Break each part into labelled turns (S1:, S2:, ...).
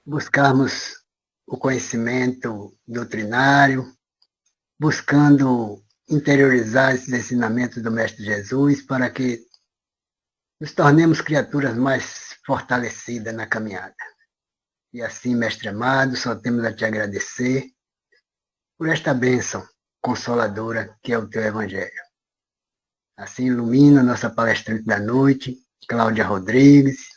S1: buscarmos o conhecimento doutrinário, buscando interiorizar esses ensinamentos do Mestre Jesus para que nos tornemos criaturas mais fortalecidas na caminhada. E assim, Mestre amado, só temos a te agradecer por esta bênção consoladora que é o teu Evangelho. Assim, ilumina nossa palestrante da noite, Cláudia Rodrigues,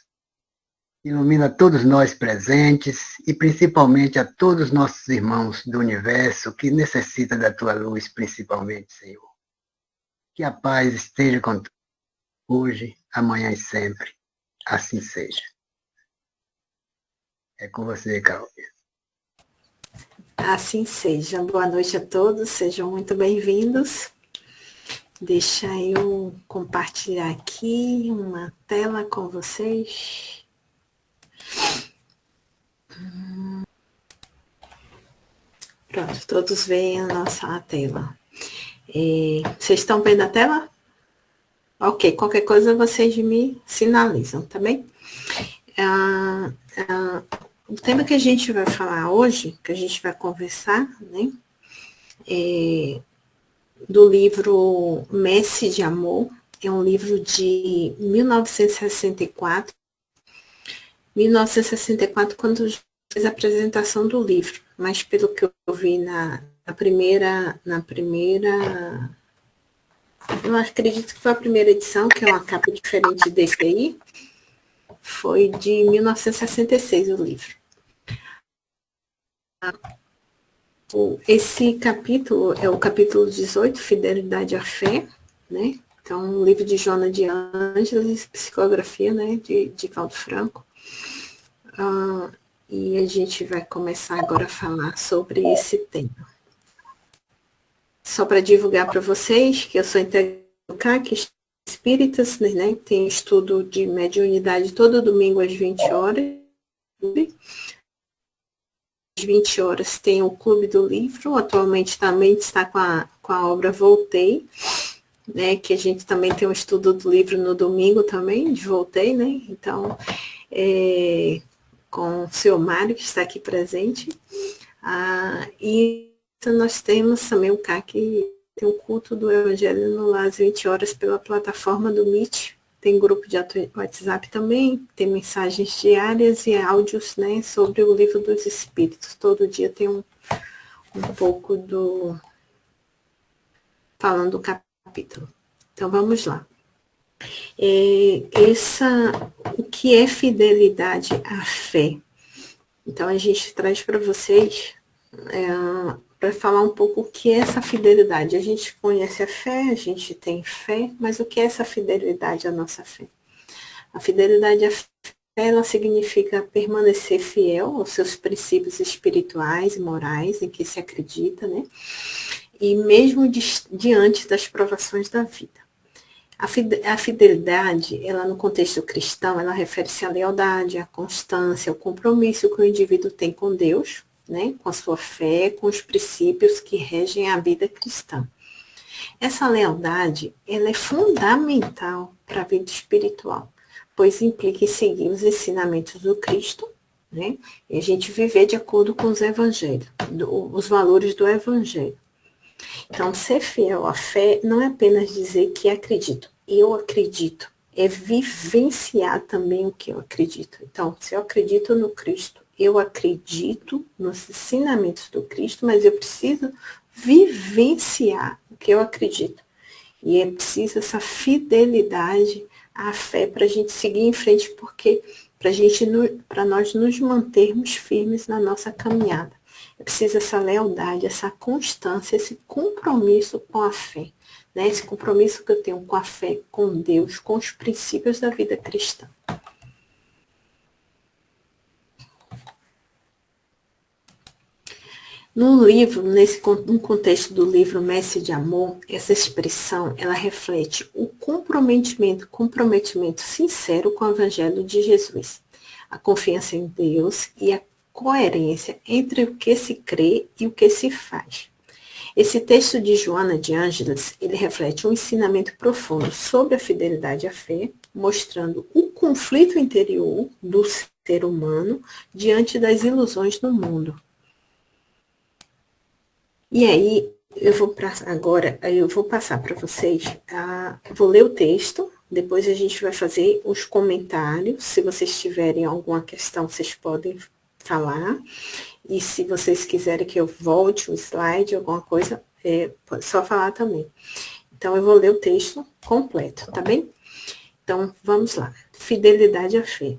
S1: ilumina todos nós presentes e principalmente a todos os nossos irmãos do universo que necessitam da tua luz, principalmente, Senhor. Que a paz esteja com todos, hoje, amanhã e sempre. Assim seja. É com você, Cláudia.
S2: Assim seja. Boa noite a todos, sejam muito bem-vindos. Deixa eu compartilhar aqui uma tela com vocês. Pronto, todos veem a nossa tela. Vocês estão vendo a tela? Ok, qualquer coisa vocês me sinalizam, tá bem? O tema que a gente vai falar hoje, que a gente vai conversar, né? Do livro Messe de Amor, é um livro de 1964. 1964, quando fez a apresentação do livro, mas pelo que eu vi na primeira, eu acredito que foi a primeira edição, que é uma capa diferente desse aí, foi de 1966 o livro. Esse capítulo é o capítulo 18, Fidelidade à Fé, né? Então, o livro de Joana de Ângeles, psicografia, né, de Valdo Franco. E a gente vai começar agora a falar sobre esse tema. Só para divulgar para vocês que eu sou integrante do CAC Espíritas, né? Tem estudo de mediunidade todo domingo às 20 horas. Às 20 horas tem o Clube do Livro, atualmente também está com a obra Voltei, né? Que a gente também tem um estudo do livro no domingo também, de Voltei, né? Então, com o seu Mário, que está aqui presente. E nós temos também o CAC, tem o culto do Evangelho no Lar às 20 horas pela plataforma do Meet. Tem grupo de WhatsApp também, tem mensagens diárias e áudios, né, sobre o Livro dos Espíritos. Todo dia tem um pouco falando do capítulo. Então, vamos lá. O que é fidelidade à fé? Então, a gente traz para vocês, para falar um pouco o que é essa fidelidade. A gente conhece a fé, a gente tem fé, mas o que é essa fidelidade à nossa fé? A fidelidade à fé, ela significa permanecer fiel aos seus princípios espirituais e morais em que se acredita, né? E mesmo diante das provações da vida. A fidelidade, ela no contexto cristão, ela refere-se à lealdade, à constância, ao compromisso que o indivíduo tem com Deus, né, com a sua fé, com os princípios que regem a vida cristã. Essa lealdade, ela é fundamental para a vida espiritual, pois implica em seguir os ensinamentos do Cristo, né, e a gente viver de acordo com os evangelhos, os valores do evangelho. Então, ser fiel à fé não é apenas dizer que acredito. Eu acredito. É vivenciar também o que eu acredito. Então, se eu acredito no Cristo, eu acredito nos ensinamentos do Cristo, mas eu preciso vivenciar o que eu acredito. E é preciso essa fidelidade à fé para a gente seguir em frente, porque para nós nos mantermos firmes na nossa caminhada. É preciso essa lealdade, essa constância, esse compromisso com a fé, né? Esse compromisso que eu tenho com a fé, com Deus, com os princípios da vida cristã. No livro, no contexto do livro Messe de Amor, essa expressão, ela reflete o comprometimento sincero com o Evangelho de Jesus, a confiança em Deus e a coerência entre o que se crê e o que se faz. Esse texto de Joana de Ângeles, ele reflete um ensinamento profundo sobre a fidelidade à fé, mostrando o conflito interior do ser ser humano diante das ilusões do mundo. E aí, eu vou passar para vocês, vou ler o texto, depois a gente vai fazer os comentários. Se vocês tiverem alguma questão, vocês podem falar. E se vocês quiserem que eu volte um slide, alguma coisa, pode só falar também. Então, eu vou ler o texto completo, tá bem? Então, vamos lá. Fidelidade à fé.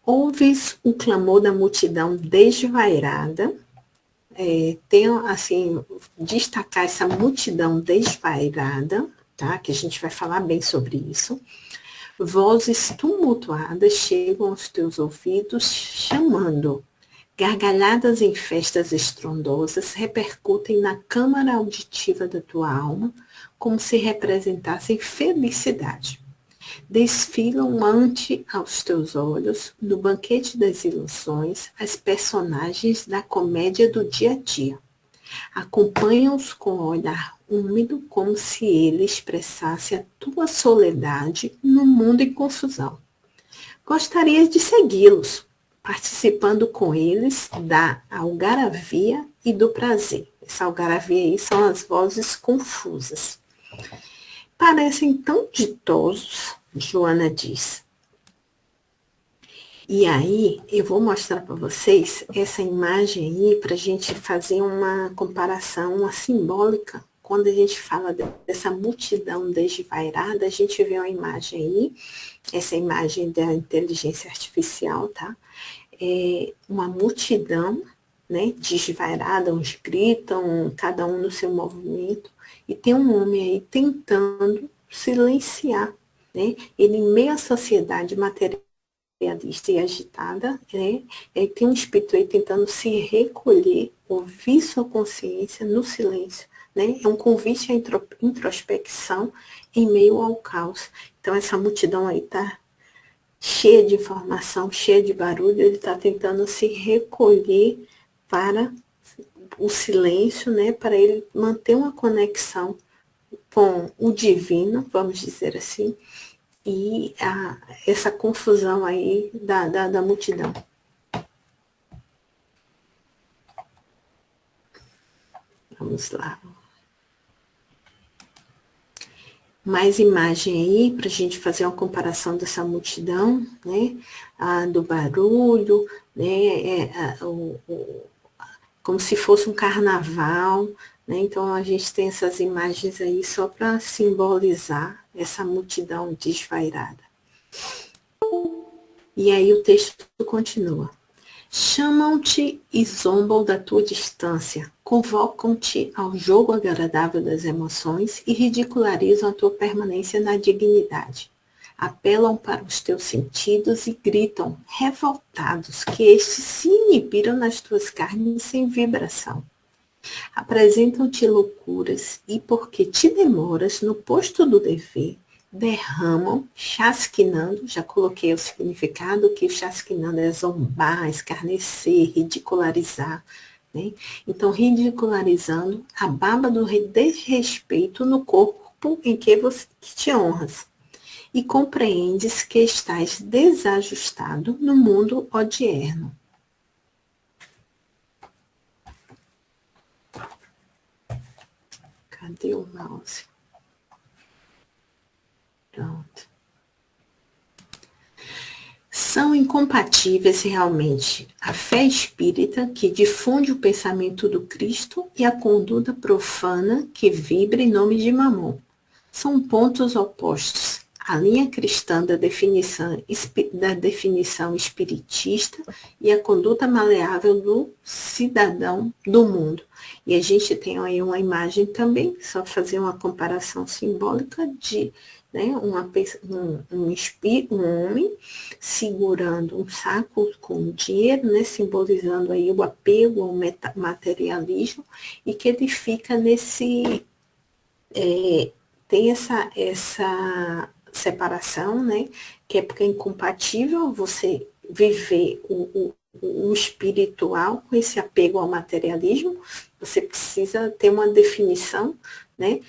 S2: Ouves o clamor da multidão desvairada. Tenho, assim, destacar essa multidão desvairada, tá? Que a gente vai falar bem sobre isso. Vozes tumultuadas chegam aos teus ouvidos, chamando. Gargalhadas em festas estrondosas repercutem na câmara auditiva da tua alma, como se representassem felicidade. Desfilam ante aos teus olhos, no banquete das ilusões, as personagens da comédia do dia a dia. Acompanham-os com o olhar úmido, como se ele expressasse a tua soledade no mundo em confusão. Gostarias de segui-los, participando com eles da algaravia e do prazer. Essa algaravia aí são as vozes confusas. Parecem tão ditosos, Joana diz. E aí, eu vou mostrar para vocês essa imagem aí, para a gente fazer uma comparação, uma simbólica. Quando a gente fala dessa multidão desvairada, a gente vê uma imagem aí, essa imagem da inteligência artificial, tá? Uma multidão, né, desvairada, uns gritam, cada um no seu movimento, e tem um homem aí tentando silenciar, né? Ele, em meio à sociedade materialista e agitada, né, tem um espírito aí tentando se recolher, ouvir sua consciência no silêncio, né? É um convite à introspecção em meio ao caos. Então, essa multidão aí está cheia de informação, cheia de barulho, ele está tentando se recolher para o silêncio, né, para ele manter uma conexão com o divino, vamos dizer assim, e essa confusão aí da multidão. Vamos lá. Mais imagem aí, para a gente fazer uma comparação dessa multidão, né, do barulho, né, como se fosse um carnaval, né? Então a gente tem essas imagens aí só para simbolizar essa multidão desvairada. E aí o texto continua. Chamam-te e zombam da tua distância, convocam-te ao jogo agradável das emoções e ridicularizam a tua permanência na dignidade. Apelam para os teus sentidos e gritam, revoltados, que estes se inibiram nas tuas carnes sem vibração. Apresentam-te loucuras e, porque te demoras no posto do dever, derramam, chasquinando, já coloquei o significado, que chasquinando é zombar, escarnecer, ridicularizar, né? Então, ridicularizando a baba do desrespeito no corpo em que te honras. E compreendes que estás desajustado no mundo odierno. Cadê o mouse? Pronto. São incompatíveis realmente a fé espírita, que difunde o pensamento do Cristo, e a conduta profana, que vibra em nome de Mamon. São pontos opostos. A linha cristã da definição espiritista e a conduta maleável do cidadão do mundo. E a gente tem aí uma imagem também, só fazer uma comparação simbólica de, né, um homem segurando um saco com dinheiro, né, simbolizando aí o apego ao materialismo, e que ele fica nesse... tem essa separação, né, que é porque é incompatível você viver o espiritual com esse apego ao materialismo. Você precisa ter uma definição né,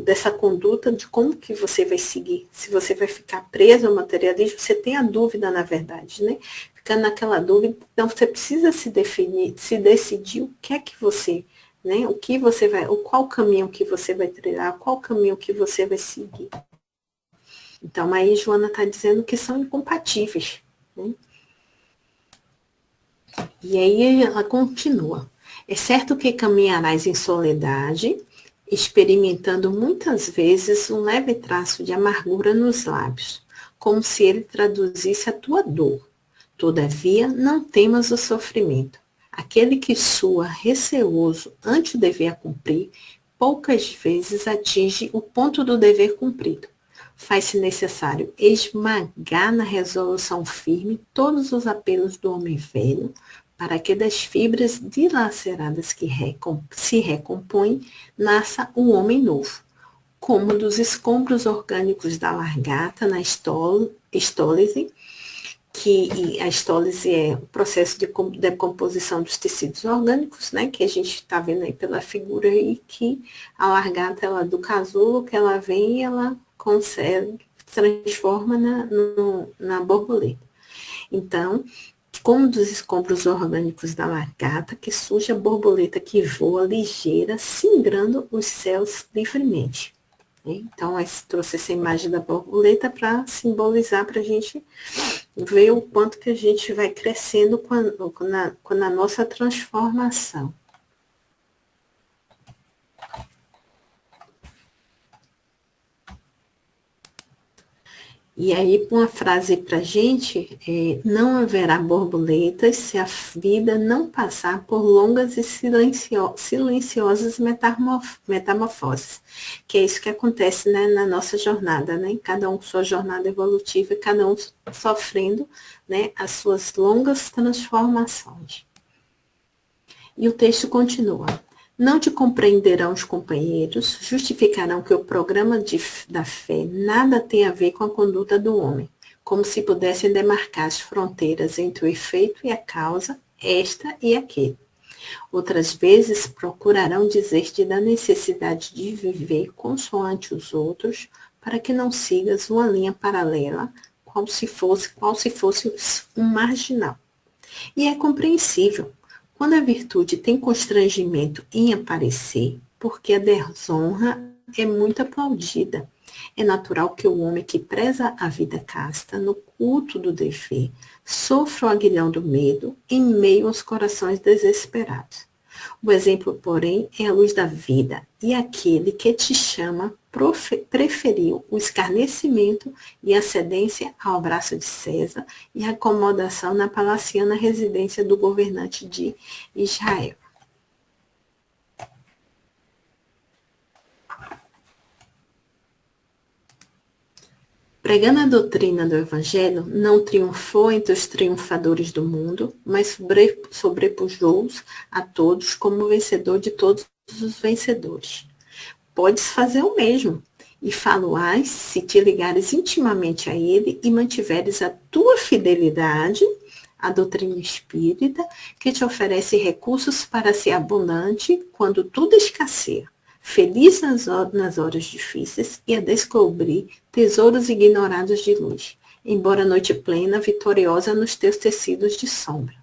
S2: dessa conduta, de como que você vai seguir. Se você vai ficar preso ao materialismo, você tem a dúvida, na verdade, né? Ficando naquela dúvida, então você precisa se definir, se decidir o que é que você, né, o que você vai, qual caminho que você vai trilhar, qual caminho que você vai seguir. Então, aí Joana está dizendo que são incompatíveis, né? E aí ela continua. É certo que caminharás em soledade, experimentando muitas vezes um leve traço de amargura nos lábios, como se ele traduzisse a tua dor. Todavia, não temas o sofrimento. Aquele que sua receoso ante o dever a cumprir, poucas vezes atinge o ponto do dever cumprido. Faz-se necessário esmagar na resolução firme todos os apelos do homem velho, para que das fibras dilaceradas que se recompõem, nasça um homem novo, como dos escombros orgânicos da largata na estólise, que a estólise é o processo de decomposição dos tecidos orgânicos, né, que a gente está vendo aí pela figura aí, que a largata, ela, do casulo, que ela vem e ela consegue, transforma na borboleta. Então, como dos escombros orgânicos da largata, que surge a borboleta que voa ligeira, singrando os céus livremente. Então, trouxe essa imagem da borboleta para simbolizar, para a gente ver o quanto que a gente vai crescendo com a nossa transformação. E aí, uma frase para a gente, não haverá borboletas se a vida não passar por longas e silenciosas metamorfoses, que é isso que acontece, né, na nossa jornada, né? Cada um com sua jornada evolutiva, cada um sofrendo, né, as suas longas transformações. E o texto continua. Não te compreenderão os companheiros, justificarão que o programa da fé nada tem a ver com a conduta do homem, como se pudessem demarcar as fronteiras entre o efeito e a causa, esta e aquele. Outras vezes procurarão dizer-te da necessidade de viver consoante os outros, para que não sigas uma linha paralela, qual se fosse um marginal. E é compreensível. Quando a virtude tem constrangimento em aparecer, porque a desonra é muito aplaudida, é natural que o homem que preza a vida casta no culto do dever sofra o aguilhão do medo em meio aos corações desesperados. O exemplo, porém, é a luz da vida, e aquele que te chama preferiu o escarnecimento e a cedência ao braço de César e a acomodação na palaciana residência do governante de Israel. Pregando a doutrina do Evangelho, não triunfou entre os triunfadores do mundo, mas sobrepujou-os a todos como vencedor de todos os vencedores. Podes fazer o mesmo, e falo-ás se te ligares intimamente a ele e mantiveres a tua fidelidade à doutrina espírita, que te oferece recursos para ser abundante quando tudo escasseia. Feliz nas horas difíceis e a descobrir tesouros ignorados de luz, embora a noite plena, vitoriosa nos teus tecidos de sombra.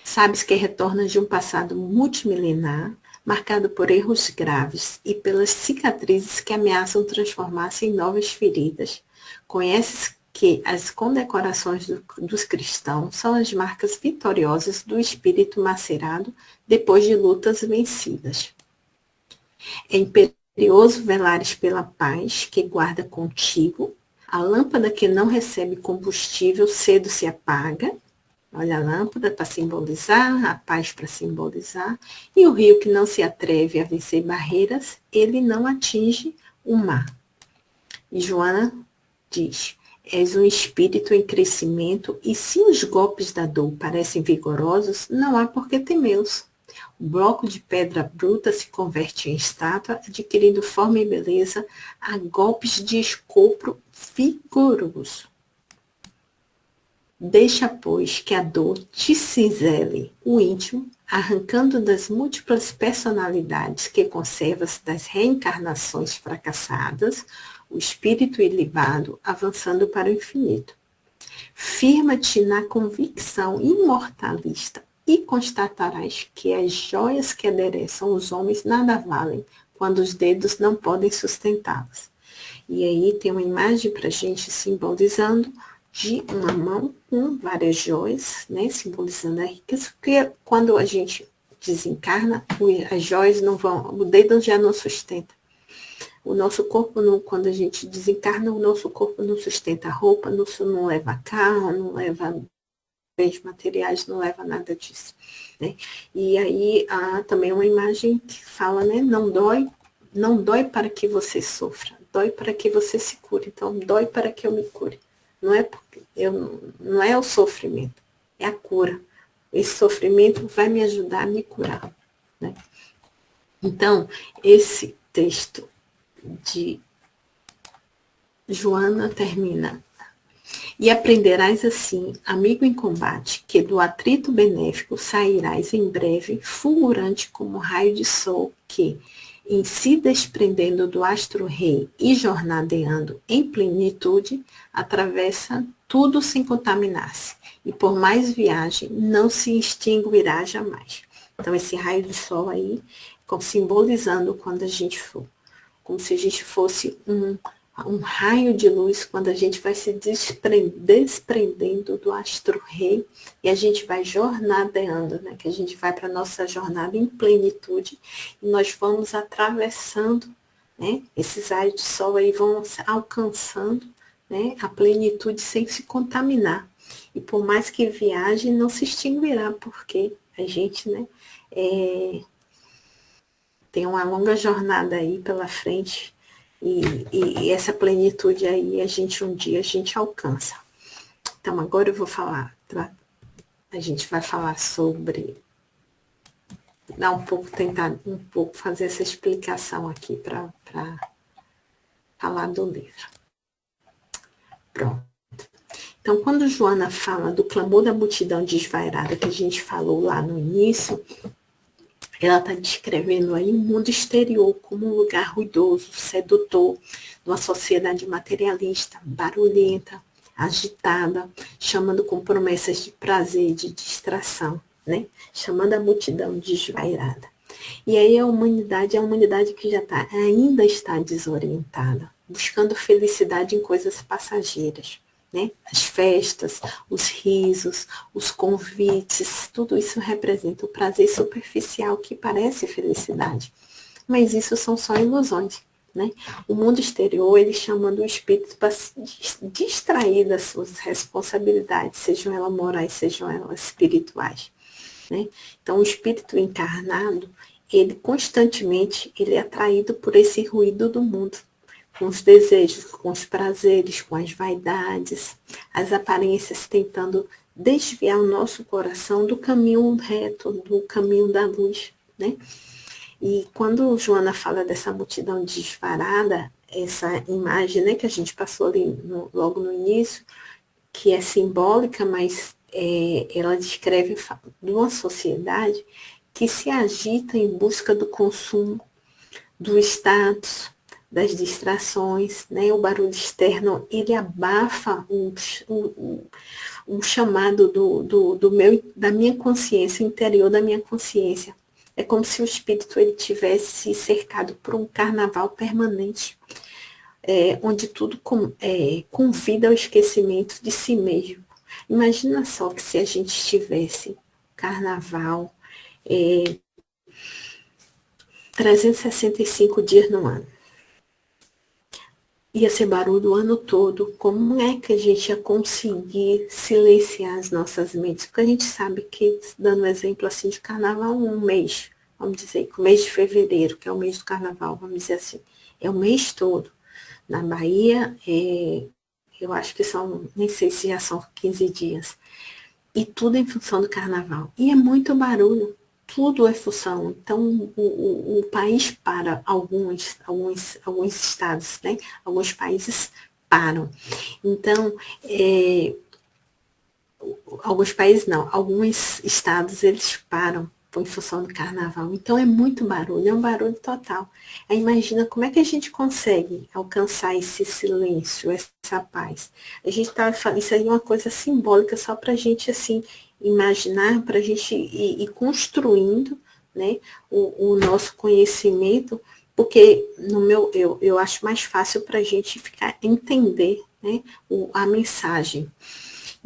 S2: Sabes que retornas de um passado multimilenar, marcado por erros graves e pelas cicatrizes que ameaçam transformar-se em novas feridas. Conheces que as condecorações dos cristãos são as marcas vitoriosas do espírito macerado depois de lutas vencidas. É imperioso velares pela paz que guarda contigo, a lâmpada que não recebe combustível cedo se apaga. Olha a lâmpada para simbolizar, a paz para simbolizar, e o rio que não se atreve a vencer barreiras, ele não atinge o mar. E Joana diz, és um espírito em crescimento e se os golpes da dor parecem vigorosos, não há por que temê-los. O bloco de pedra bruta se converte em estátua, adquirindo forma e beleza a golpes de escopro vigoroso. Deixa, pois, que a dor te cinzele o íntimo, arrancando das múltiplas personalidades que conservas das reencarnações fracassadas, o espírito ilibado avançando para o infinito. Firma-te na convicção imortalista e constatarás que as joias que adereçam os homens nada valem quando os dedos não podem sustentá-las. E aí tem uma imagem para a gente simbolizando de uma mão com várias joias, né, simbolizando a riqueza, porque quando a gente desencarna, as joias não vão, o dedo já não sustenta. O nosso corpo, não, quando a gente desencarna, o nosso corpo não sustenta roupa, não leva carro, não leva bens materiais, não leva nada disso. Né? E aí há também uma imagem que fala, né, não dói para que você sofra, dói para que você se cure. Então, dói para que eu me cure. Não é o sofrimento, é a cura. Esse sofrimento vai me ajudar a me curar. Né? Então, esse texto de Joana termina. E aprenderás assim, amigo em combate, que do atrito benéfico sairás em breve, fulgurante como raio de sol, que, em se desprendendo do astro-rei e jornadeando em plenitude, atravessa tudo sem contaminar-se, e por mais viagem não se extinguirá jamais. Então, esse raio de sol aí, simbolizando quando a gente for, como se a gente fosse um raio de luz, quando a gente vai se desprendendo do astro-rei e a gente vai jornadeando, né? Que a gente vai para a nossa jornada em plenitude e nós vamos atravessando, né? Esses raios de sol aí vão alcançando, né, a plenitude sem se contaminar. E por mais que viaje, não se extinguirá, porque a gente, né, tem uma longa jornada aí pela frente e essa plenitude aí um dia a gente alcança. Então agora eu vou falar, a gente vai falar sobre, tentar um pouco fazer essa explicação aqui para falar do livro. Pronto. Então, quando Joana fala do clamor da multidão desvairada que a gente falou lá no início, ela está descrevendo aí o mundo exterior como um lugar ruidoso, sedutor, uma sociedade materialista, barulhenta, agitada, chamando com promessas de prazer, de distração, né? Chamando a multidão desvairada. E aí a humanidade é uma humanidade que ainda está desorientada, buscando felicidade em coisas passageiras. Né? As festas, os risos, os convites, tudo isso representa o prazer superficial que parece felicidade. Mas isso são só ilusões. Né? O mundo exterior, ele chama do espírito para se distrair das suas responsabilidades, sejam elas morais, sejam elas espirituais. Né? Então, o espírito encarnado, ele constantemente ele é atraído por esse ruído do mundo, com os desejos, com os prazeres, com as vaidades, as aparências, tentando desviar o nosso coração do caminho reto, do caminho da luz, né? E quando Joana fala dessa multidão desvarada, essa imagem, né, que a gente passou ali logo no início, que é simbólica, mas ela descreve de uma sociedade que se agita em busca do consumo, do status, das distrações, né? O barulho externo, ele abafa um chamado da minha consciência, o interior da minha consciência. É como se o espírito ele tivesse cercado por um carnaval permanente, onde tudo convida ao esquecimento de si mesmo. Imagina só que se a gente tivesse carnaval 365 dias no ano. Ia ser barulho o ano todo. Como é que a gente ia conseguir silenciar as nossas mentes? Porque a gente sabe que, dando um exemplo assim de carnaval, um mês, vamos dizer, o mês de fevereiro, que é o mês do carnaval, vamos dizer assim, é o mês todo. Na Bahia, eu acho que nem sei se já são 15 dias. E tudo em função do carnaval. E é muito barulho. Tudo é função. Então, o país para, alguns estados, né? Alguns países param. Então, alguns países não, alguns estados eles param em função do carnaval. Então é muito barulho, é um barulho total. Aí imagina como é que a gente consegue alcançar esse silêncio, essa paz. A gente estava falando, isso aí é uma coisa simbólica só para a gente assim imaginar, para a gente ir construindo, né, o nosso conhecimento, porque eu acho mais fácil para a gente entender, né, a mensagem.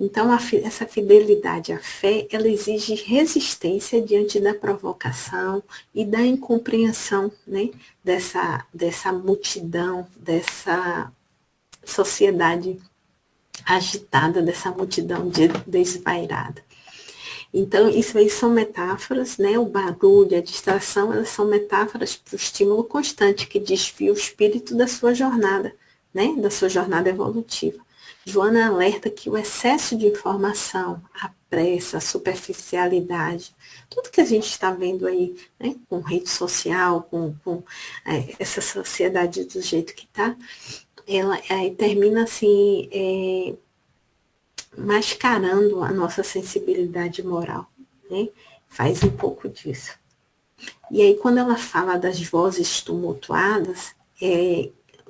S2: Então, essa fidelidade à fé, ela exige resistência diante da provocação e da incompreensão, né, dessa multidão, dessa sociedade agitada, dessa multidão desvairada. Então, isso aí são metáforas, né, o barulho, a distração, elas são metáforas para o estímulo constante que desvia o espírito da sua jornada, né, da sua jornada evolutiva. Joana alerta que o excesso de informação, a pressa, a superficialidade, tudo que a gente está vendo aí, né, com rede social, com essa sociedade do jeito que está, ela termina assim, mascarando a nossa sensibilidade moral, né? Faz um pouco disso. E aí, quando ela fala das vozes tumultuadas,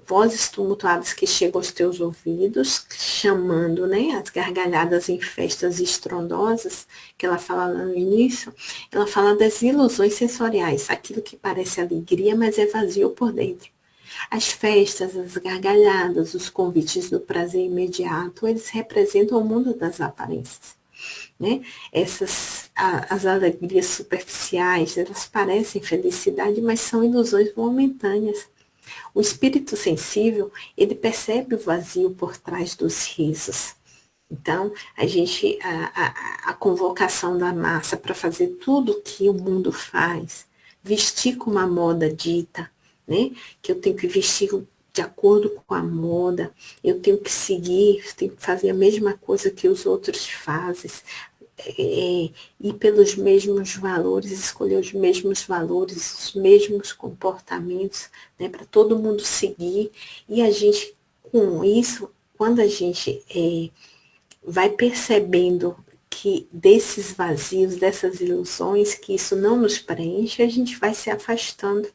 S2: vozes tumultuadas que chegam aos teus ouvidos, chamando, né, as gargalhadas em festas estrondosas, que ela fala lá no início, ela fala das ilusões sensoriais, aquilo que parece alegria, mas é vazio por dentro. As festas, as gargalhadas, os convites do prazer imediato, eles representam o mundo das aparências, né? As alegrias superficiais, elas parecem felicidade, mas são ilusões momentâneas. O espírito sensível, ele percebe o vazio por trás dos risos. Então, a convocação da massa para fazer tudo que o mundo faz, vestir com uma moda dita, né? Que eu tenho que vestir de acordo com a moda, eu tenho que seguir, tenho que fazer a mesma coisa que os outros fazem, ir pelos mesmos valores, escolher os mesmos valores, os mesmos comportamentos, né, para todo mundo seguir. E a gente, com isso, quando a gente vai percebendo que desses vazios, dessas ilusões, que isso não nos preenche, a gente vai se afastando.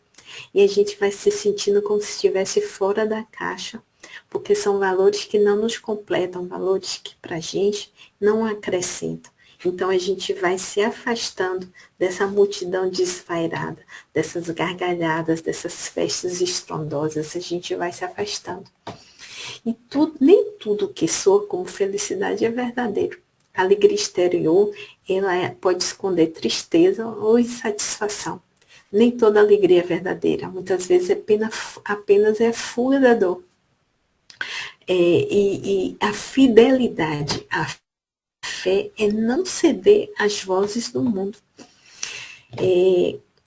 S2: E a gente vai se sentindo como se estivesse fora da caixa, porque são valores que não nos completam, valores que para a gente não acrescentam. Então a gente vai se afastando dessa multidão desvairada, dessas gargalhadas, dessas festas estrondosas, a gente vai se afastando. E nem tudo que soa como felicidade é verdadeiro. A alegria exterior, ela pode esconder tristeza ou insatisfação. Nem toda alegria é verdadeira, muitas vezes apenas é a fuga da dor. E a fidelidade, a fé é não ceder às vozes do mundo.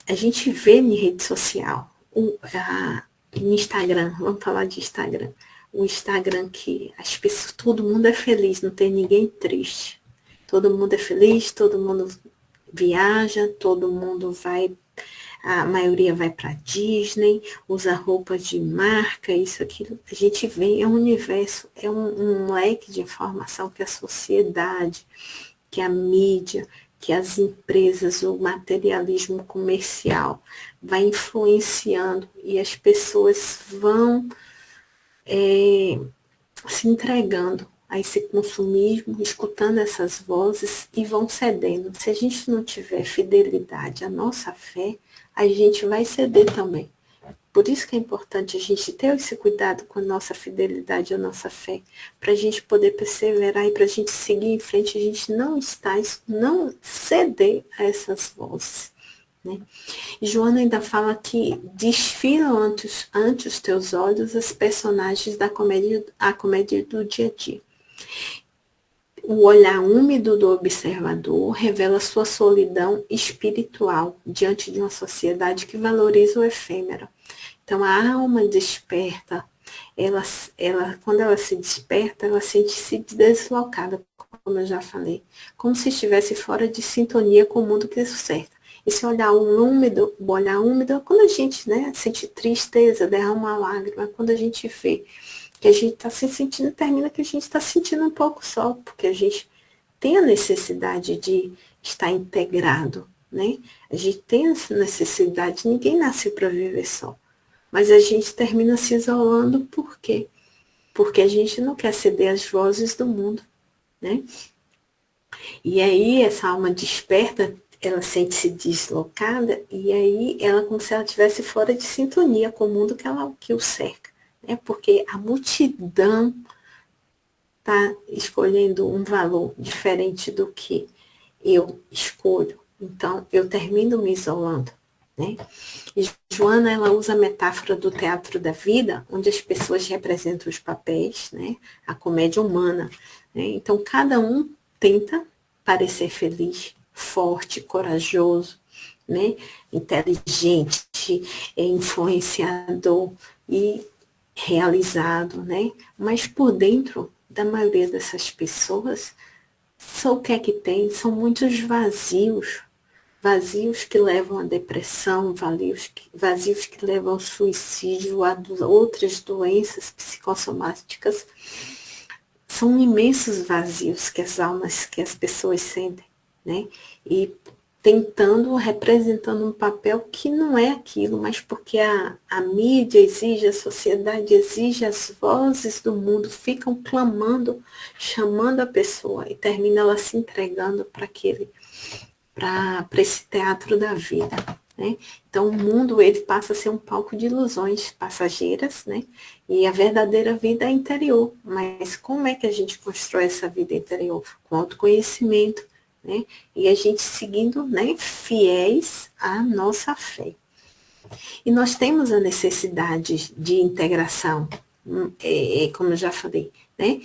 S2: A gente vê em rede social, no Instagram, vamos falar de Instagram, o Instagram que as pessoas, todo mundo é feliz, não tem ninguém triste. Todo mundo é feliz, todo mundo viaja, todo mundo vai, a maioria vai para Disney, usa roupas de marca, isso, aquilo. A gente vê, é um universo, é um leque de informação que a sociedade, que a mídia, que as empresas, o materialismo comercial vai influenciando e as pessoas vão se entregando a esse consumismo, escutando essas vozes e vão cedendo. Se a gente não tiver fidelidade à nossa fé, a gente vai ceder também. Por isso que é importante a gente ter esse cuidado com a nossa fidelidade à nossa fé, para a gente poder perseverar e para a gente seguir em frente, a gente não ceder a essas vozes. Né? Joana ainda fala que desfilam ante os teus olhos as personagens da comédia do dia a dia. O olhar úmido do observador revela sua solidão espiritual diante de uma sociedade que valoriza o efêmero. Então, a alma desperta, quando ela se desperta, ela sente-se deslocada, como eu já falei, como se estivesse fora de sintonia com o mundo que o cerca. Esse olhar úmido, quando a gente, né, sente tristeza, derrama uma lágrima, quando a gente vê que a gente está se sentindo, termina que a gente está sentindo um pouco só, porque a gente tem a necessidade de estar integrado, né? A gente tem essa necessidade, ninguém nasceu para viver só. Mas a gente termina se isolando por quê? Porque a gente não quer ceder às vozes do mundo, né? E aí essa alma desperta, ela sente-se deslocada, e aí ela como se ela estivesse fora de sintonia com o mundo que o cerca, né? Porque a multidão está escolhendo um valor diferente do que eu escolho. Então, eu termino me isolando, né? E Joana, ela usa a metáfora do teatro da vida, onde as pessoas representam os papéis, né? A comédia humana, né? Então, cada um tenta parecer feliz, forte, corajoso, né? Inteligente, influenciador e realizado, né? Mas por dentro da maioria dessas pessoas, só o que é que tem? São muitos vazios, vazios que levam à depressão, vazios que levam ao suicídio, a outras doenças psicossomáticas. São imensos vazios que as almas, que as pessoas sentem, né? E representando um papel que não é aquilo, mas porque a mídia exige, a sociedade exige, as vozes do mundo ficam clamando, chamando a pessoa, e termina ela se entregando para esse teatro da vida, né? Então o mundo ele passa a ser um palco de ilusões passageiras, né? E a verdadeira vida é interior. Mas como é que a gente constrói essa vida interior? Com autoconhecimento, né? E a gente seguindo, né, fiéis à nossa fé. E nós temos a necessidade de integração, como eu já falei, né?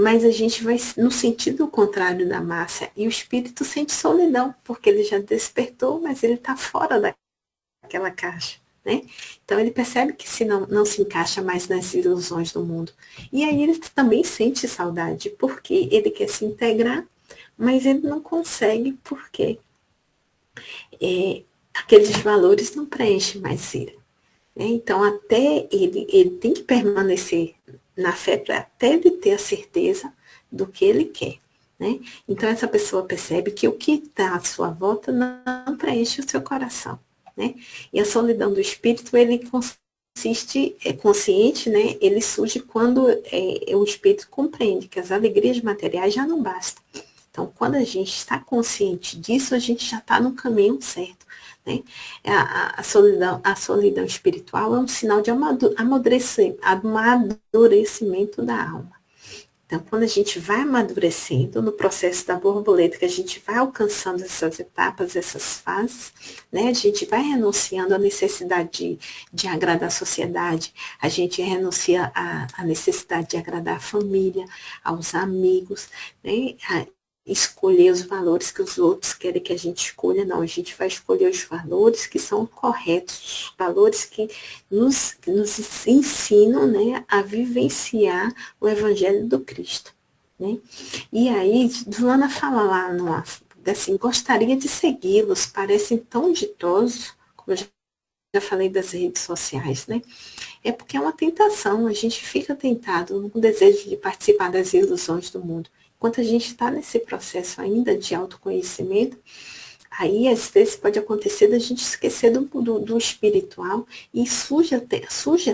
S2: Mas a gente vai no sentido contrário da massa, e o espírito sente solidão, porque ele já despertou, mas ele está fora daquela caixa, né? Então ele percebe que se não se encaixa mais nas ilusões do mundo. E aí ele também sente saudade, porque ele quer se integrar, mas ele não consegue, porque aqueles valores não preenchem mais ele. Né? Então, até ele tem que permanecer na fé para até ele ter a certeza do que ele quer. Né? Então, essa pessoa percebe que o que está à sua volta não preenche o seu coração. Né? E a solidão do espírito, ele é consciente, né? Ele surge quando o espírito compreende que as alegrias materiais já não bastam. Então, quando a gente está consciente disso, a gente já está no caminho certo. Né? A solidão espiritual é um sinal de amadurecimento da alma. Então, quando a gente vai amadurecendo no processo da borboleta, que a gente vai alcançando essas etapas, essas fases, né? A gente vai renunciando à necessidade de agradar a sociedade, a gente renuncia à necessidade de agradar a família, aos amigos, né? Escolher os valores que os outros querem que a gente escolha, não, a gente vai escolher os valores que são corretos, os valores que nos ensinam, né, a vivenciar o Evangelho do Cristo. Né? E aí, Joana fala lá, assim, gostaria de segui-los, parecem tão ditosos, como eu já falei das redes sociais, né? É porque é uma tentação, a gente fica tentado no desejo de participar das ilusões do mundo. Enquanto a gente está nesse processo ainda de autoconhecimento, aí às vezes pode acontecer da gente esquecer do espiritual e surge a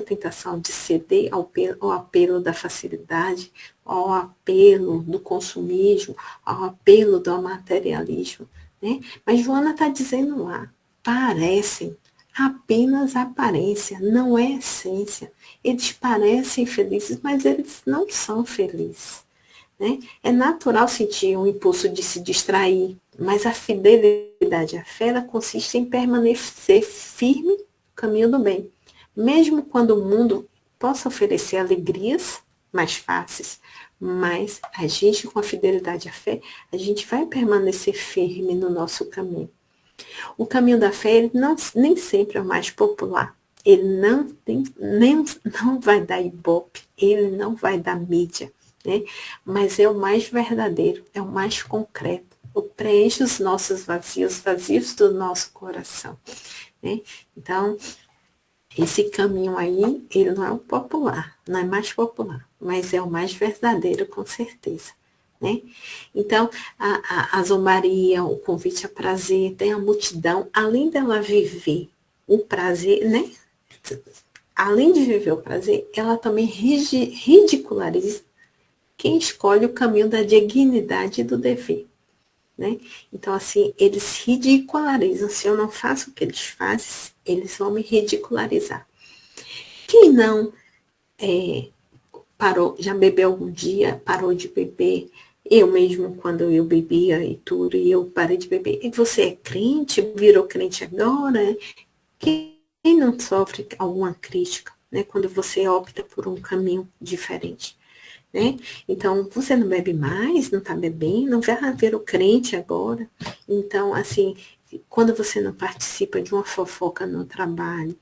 S2: tentação de ceder ao apelo da facilidade, ao apelo do consumismo, ao apelo do materialismo. Né? Mas Joana está dizendo lá, parecem apenas aparência, não é essência. Eles parecem felizes, mas eles não são felizes. Né? É natural sentir um impulso de se distrair, mas a fidelidade à fé ela consiste em permanecer firme no caminho do bem. Mesmo quando o mundo possa oferecer alegrias mais fáceis, mas a gente, com a fidelidade à fé, a gente vai permanecer firme no nosso caminho. O caminho da fé ele nem sempre é o mais popular. Ele não vai dar ibope, ele não vai dar mídia. Né? Mas é o mais verdadeiro, é o mais concreto, preenche os nossos vazios, vazios do nosso coração. Né? Então, esse caminho aí, ele não é o popular, não é mais popular, mas é o mais verdadeiro, com certeza. né? Então, a zombaria, o convite a prazer, tem a multidão, além dela viver o prazer, né? Além de viver o prazer, ela também ridiculariza quem escolhe o caminho da dignidade e do dever, né? Então, assim, eles ridicularizam. Se eu não faço o que eles fazem, eles vão me ridicularizar. Quem não parou, já bebeu algum dia, parou de beber? Eu mesmo, quando eu bebia e tudo, e eu parei de beber. E você é crente? Virou crente agora? Quem não sofre alguma crítica, né? Quando você opta por um caminho diferente, né? Então, você não bebe mais, não está bebendo, não vai ver o crente agora. Então, assim, quando você não participa de uma fofoca no trabalho,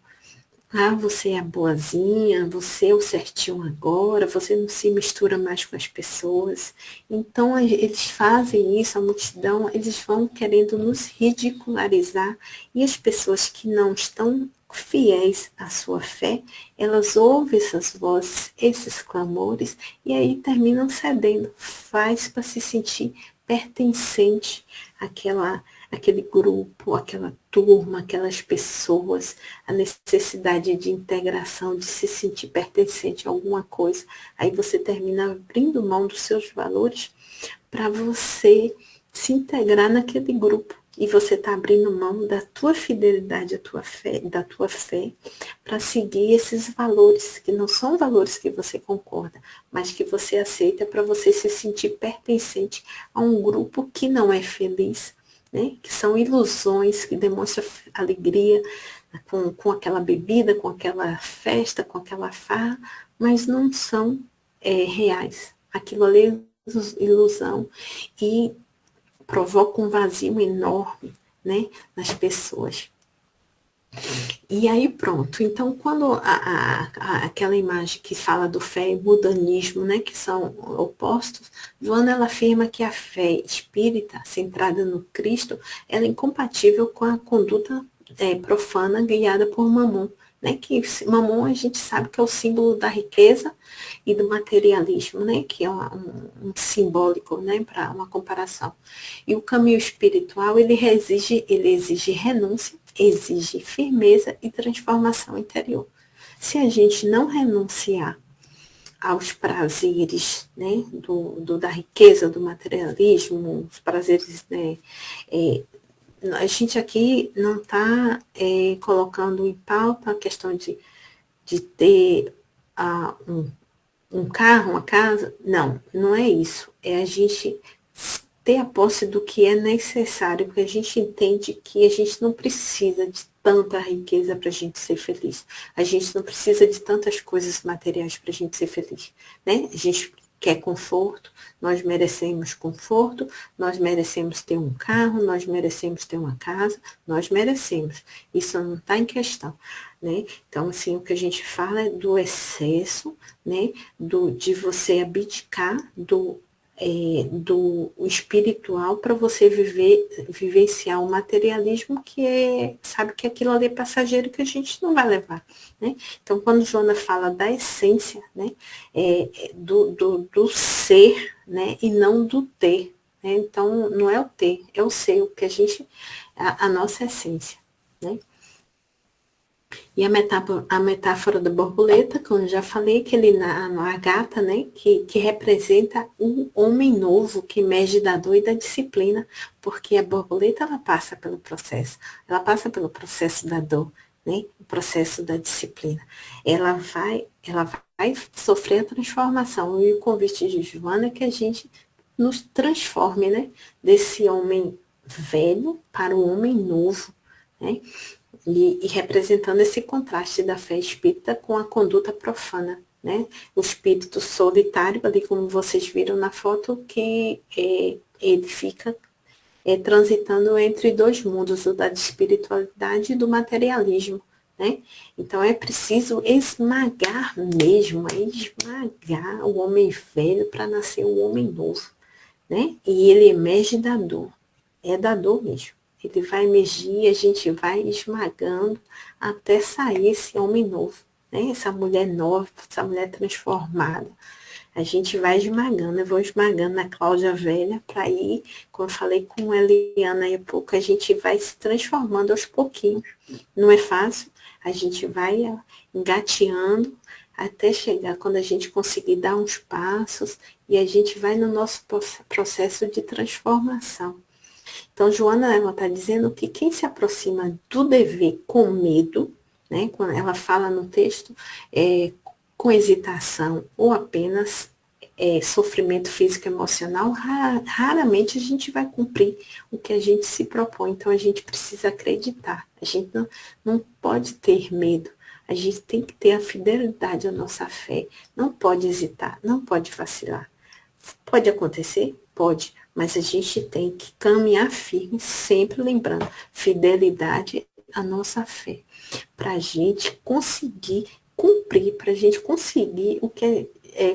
S2: você é a boazinha, você é o certinho agora, você não se mistura mais com as pessoas. Então, eles fazem isso, a multidão, eles vão querendo nos ridicularizar, e as pessoas que não estão fiéis à sua fé, elas ouvem essas vozes, esses clamores, e aí terminam cedendo, faz para se sentir pertencente àquele grupo, àquela turma, aquelas pessoas, a necessidade de integração, de se sentir pertencente a alguma coisa. Aí você termina abrindo mão dos seus valores para você se integrar naquele grupo. E você está abrindo mão da tua fidelidade, da tua fé, para seguir esses valores, que não são valores que você concorda, mas que você aceita para você se sentir pertencente a um grupo que não é feliz, né? Que são ilusões, que demonstram alegria com aquela bebida, com aquela festa, com aquela farra, mas não são reais. Aquilo ali é ilusão e provoca um vazio enorme, né, nas pessoas. E aí pronto, então quando aquela imagem que fala do fé e budanismo, né, que são opostos, Joana ela afirma que a fé espírita, centrada no Cristo, ela é incompatível com a conduta profana guiada por Mamon, né, que Mamon a gente sabe que é o símbolo da riqueza e do materialismo, né, que é um simbólico, né, para uma comparação. E o caminho espiritual, ele exige renúncia, exige firmeza e transformação interior. Se a gente não renunciar aos prazeres, né, da riqueza, do materialismo, os prazeres, né, a gente aqui não está colocando em pauta a questão de ter um carro, uma casa. Não, não é isso. É a gente ter a posse do que é necessário, porque a gente entende que a gente não precisa de tanta riqueza para a gente ser feliz. A gente não precisa de tantas coisas materiais para a gente ser feliz, né? A gente quer conforto, nós merecemos conforto, nós merecemos ter um carro, nós merecemos ter uma casa, nós merecemos. Isso não está em questão, né? Então, assim, o que a gente fala é do excesso, né? De você abdicar do espiritual para você vivenciar o materialismo, que sabe que aquilo ali é passageiro, que a gente não vai levar, né? Então, quando Joana fala da essência, né, do ser, né, e não do ter, né? Então, não é o ter, é o ser, o que a nossa essência, né? E a metáfora da borboleta, como eu já falei, aquele na gata, né, que representa um homem novo que emerge da dor e da disciplina, porque a borboleta ela passa pelo processo da dor, né, o processo da disciplina. Ela vai sofrer a transformação, e o convite de Joana é que a gente nos transforme, né, desse homem velho para o homem novo, né? E representando esse contraste da fé espírita com a conduta profana, né? O espírito solitário, ali como vocês viram na foto, que ele fica transitando entre dois mundos, o da espiritualidade e do materialismo, né? Então é preciso esmagar mesmo, esmagar o homem velho para nascer um homem novo, né? E ele emerge da dor, é da dor mesmo. Ele vai emergir, a gente vai esmagando até sair esse homem novo, né? Essa mulher nova, essa mulher transformada. A gente vai esmagando, eu vou esmagando a Cláudia velha para ir, como eu falei com a Eliana há pouco, a gente vai se transformando aos pouquinhos. Não é fácil, a gente vai engateando até chegar quando a gente conseguir dar uns passos e a gente vai no nosso processo de transformação. Então, Joana, ela está dizendo que quem se aproxima do dever com medo, né, quando ela fala no texto, com hesitação ou apenas sofrimento físico e emocional, raramente a gente vai cumprir o que a gente se propõe. Então, a gente precisa acreditar. A gente não pode ter medo. A gente tem que ter a fidelidade à nossa fé. Não pode hesitar, não pode vacilar. Pode acontecer? Pode. Mas a gente tem que caminhar firme, sempre lembrando, fidelidade à nossa fé. Para a gente conseguir cumprir, para a gente conseguir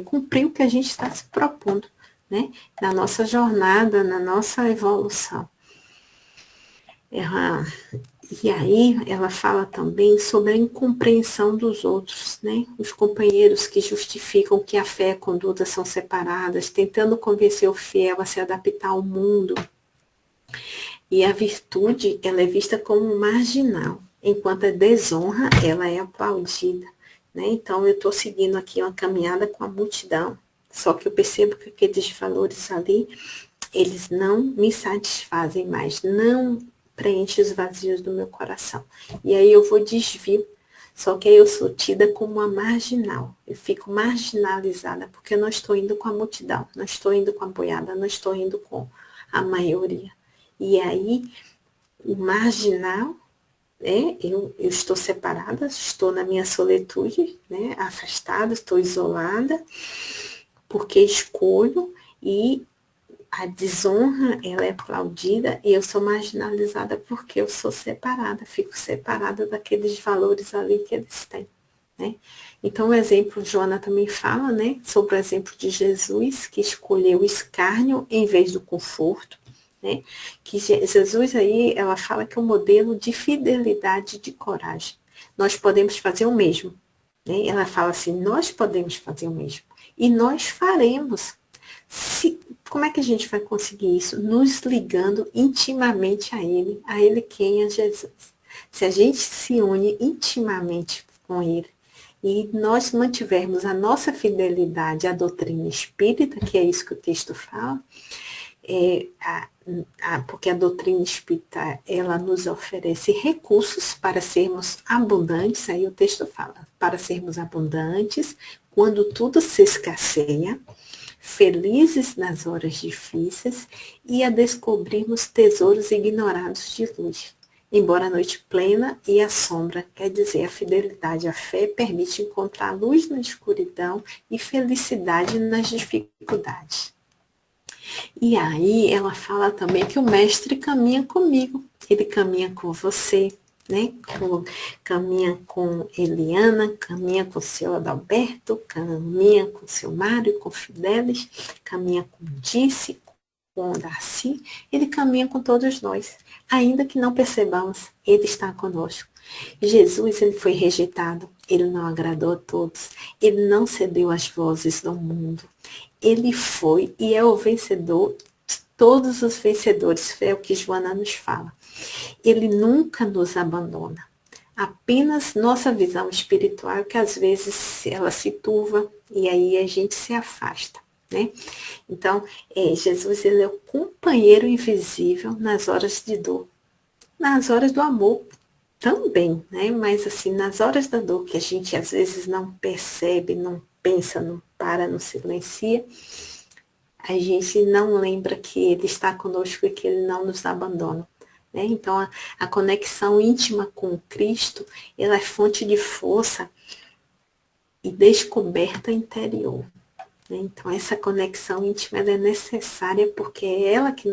S2: cumprir o que a gente está se propondo, né? Na nossa jornada, na nossa evolução. E aí ela fala também sobre a incompreensão dos outros, né? Os companheiros que justificam que a fé e a conduta são separadas, tentando convencer o fiel a se adaptar ao mundo. E a virtude, ela é vista como marginal, enquanto a desonra, ela é aplaudida, né? Então, eu estou seguindo aqui uma caminhada com a multidão, só que eu percebo que aqueles valores ali, eles não me satisfazem mais, não preenche os vazios do meu coração. E aí eu vou desvio, só que aí eu sou tida como uma marginal. Eu fico marginalizada, porque eu não estou indo com a multidão, não estou indo com a boiada, não estou indo com a maioria. E aí, o marginal, né, eu estou separada, estou na minha solitude, né, afastada, estou isolada, porque escolho, e a desonra, ela é aplaudida e eu sou marginalizada porque eu sou separada, fico separada daqueles valores ali que eles têm, né? Então, o exemplo, Joana também fala, né, sobre o exemplo de Jesus, que escolheu o escárnio em vez do conforto, né? Que Jesus aí, ela fala que é um modelo de fidelidade e de coragem. Nós podemos fazer o mesmo, né? Ela fala assim, nós podemos fazer o mesmo. E nós faremos. Como é que a gente vai conseguir isso? Nos ligando intimamente a Ele quem é Jesus. Se a gente se une intimamente com Ele e nós mantivermos a nossa fidelidade à doutrina espírita, que é isso que o texto fala, porque a doutrina espírita, ela nos oferece recursos para sermos abundantes, aí o texto fala, para sermos abundantes, quando tudo se escasseia, felizes nas horas difíceis e a descobrirmos tesouros ignorados de luz. Embora a noite plena e a sombra, quer dizer, a fidelidade à fé permite encontrar luz na escuridão e felicidade nas dificuldades. E aí ela fala também que o mestre caminha comigo, ele caminha com você, né? Caminha com Eliana, caminha com o seu Adalberto, caminha com o seu Mário, com o Fidelis, caminha com o Dice, com o Darcy, ele caminha com todos nós. Ainda que não percebamos, ele está conosco. Jesus, ele foi rejeitado, ele não agradou a todos, ele não cedeu às vozes do mundo. Ele foi e é o vencedor de todos os vencedores, é o que Joana nos fala. Ele nunca nos abandona. Apenas nossa visão espiritual, que às vezes ela se turva e aí a gente se afasta, né? Então, Jesus, ele é o companheiro invisível nas horas de dor, nas horas do amor também, né? Mas assim, nas horas da dor, que a gente às vezes não percebe, não pensa, não para, não silencia, a gente não lembra que ele está conosco e que ele não nos abandona. Né? Então, a conexão íntima com Cristo, ela é fonte de força e descoberta interior. Né? Então, essa conexão íntima ela é necessária porque é ela que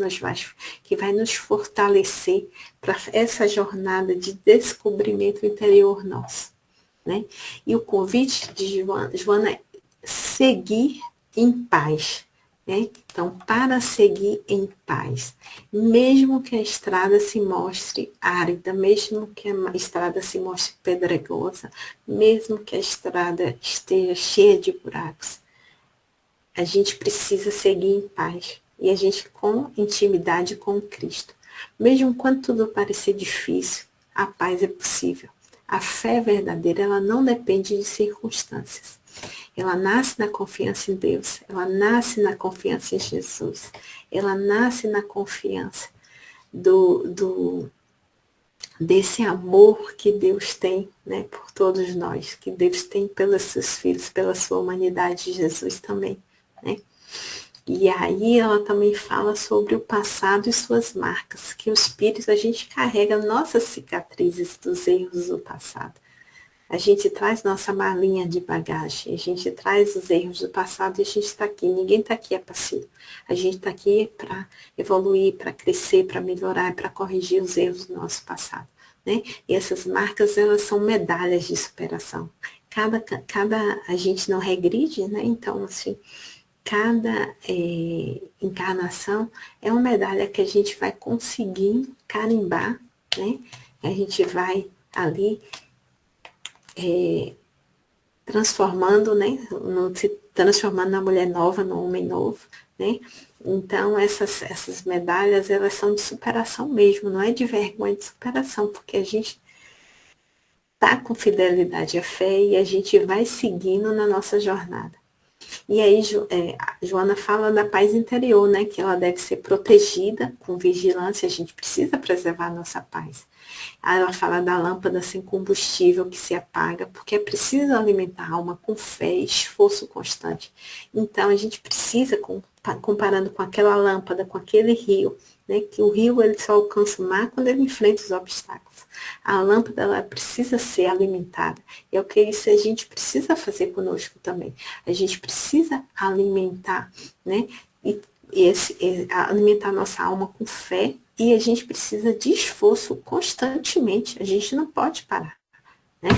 S2: vai nos fortalecer para essa jornada de descobrimento interior nosso. Né? E o convite de Joana é seguir em paz. Né? Então, para seguir em paz, mesmo que a estrada se mostre árida, mesmo que a estrada se mostre pedregosa, mesmo que a estrada esteja cheia de buracos, a gente precisa seguir em paz. E a gente com intimidade com Cristo. Mesmo quando tudo parecer difícil, a paz é possível. A fé verdadeira, ela não depende de circunstâncias. Ela nasce na confiança em Deus, ela nasce na confiança em Jesus, ela nasce na confiança desse amor que Deus tem, né, por todos nós, que Deus tem pelos seus filhos, pela sua humanidade, Jesus também, né? E aí ela também fala sobre o passado e suas marcas, que o espírito, a gente carrega nossas cicatrizes dos erros do passado. A gente traz nossa malinha de bagagem, a gente traz os erros do passado e a gente está aqui. Ninguém está aqui passivo. A gente está aqui para evoluir, para crescer, para melhorar, para corrigir os erros do nosso passado, né? E essas marcas, elas são medalhas de superação. A gente não regride, né? Então, assim, cada encarnação é uma medalha que a gente vai conseguir carimbar, né? A gente vai ali transformando, né? Se transformando na mulher nova, no homem novo, né? Então, essas medalhas, elas são de superação mesmo, não é de vergonha, é de superação, porque a gente está com fidelidade à fé e a gente vai seguindo na nossa jornada. E aí, a Joana fala da paz interior, né? Que ela deve ser protegida com vigilância, a gente precisa preservar a nossa paz. Aí ela fala da lâmpada sem combustível que se apaga, porque é preciso alimentar a alma com fé e esforço constante. Então, a gente precisa, comparando com aquela lâmpada, com aquele rio, né? Que o rio ele só alcança o mar quando ele enfrenta os obstáculos. A lâmpada, ela precisa ser alimentada. E é o que isso a gente precisa fazer conosco também. A gente precisa alimentar, né? Alimentar nossa alma com fé, e a gente precisa de esforço constantemente. A gente não pode parar, né?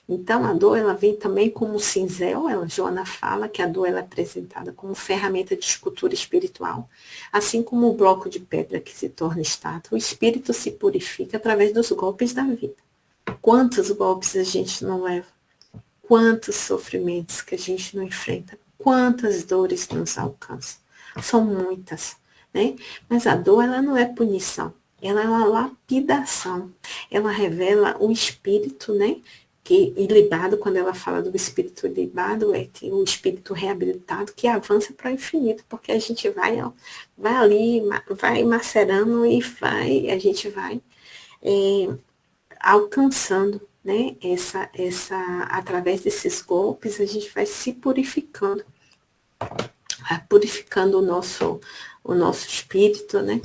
S2: Então, a dor, ela vem também como cinzel. Joana fala que a dor ela é apresentada como ferramenta de escultura espiritual. Assim como o bloco de pedra que se torna estátua, o espírito se purifica através dos golpes da vida. Quantos golpes a gente não leva? Quantos sofrimentos que a gente não enfrenta? Quantas dores nos alcançam? São muitas, né? Mas a dor, ela não é punição. Ela é uma lapidação. Ela revela o espírito, né? Que ilibado, quando ela fala do espírito ilibado, é que o espírito reabilitado que avança para o infinito, porque a gente vai ali, vai macerando e a gente vai alcançando, né? Através desses golpes, a gente vai se purificando, purificando o nosso espírito, né?